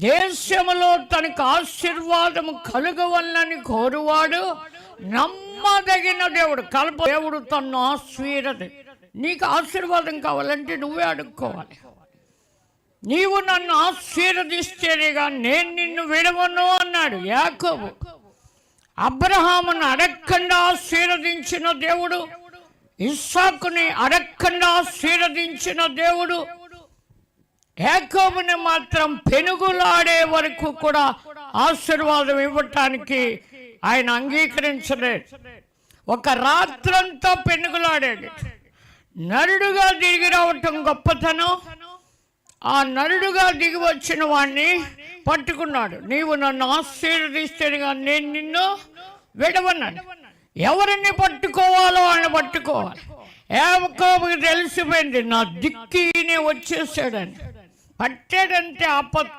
దేశములో తనకు ఆశీర్వాదము కలుగవల్లని కోరువాడు నమ్మదగిన దేవుడు. దేవుడు తను ఆశీర్వది. నీకు ఆశీర్వాదం కావాలంటే నువ్వే అడుక్కోవాలి. నీవు నన్ను ఆశీర్వదిస్తేనేగా నేను నిన్ను విడవను అన్నాడు యాకోబు. అబ్రహామును అడగకుండా ఆశీర్వదించిన దేవుడు, ఇస్సాకుని అడగకుండా ఆశీర్వదించిన దేవుడు, యాకోబుని మాత్రం పెనుగులాడే వరకు కూడా ఆశీర్వాదం ఇవ్వటానికి ఆయన అంగీకరించలేదు. ఒక రాత్రంతా పెనుగులాడాడు. నరుడుగా దిగి రావటం గొప్పతనం. ఆ నరుడుగా దిగి వచ్చిన వాడిని పట్టుకున్నాడు. నీవు నన్ను ఆశీర్వదిస్తేగా నేను నిన్ను విడవన్నాడు. ఎవరిని పట్టుకోవాలో ఆయన పట్టుకోవాలి. యాకోబుకి తెలిసిపోయింది, నా దిక్కినే వచ్చేసాడని. పట్టాడంటే ఆపత్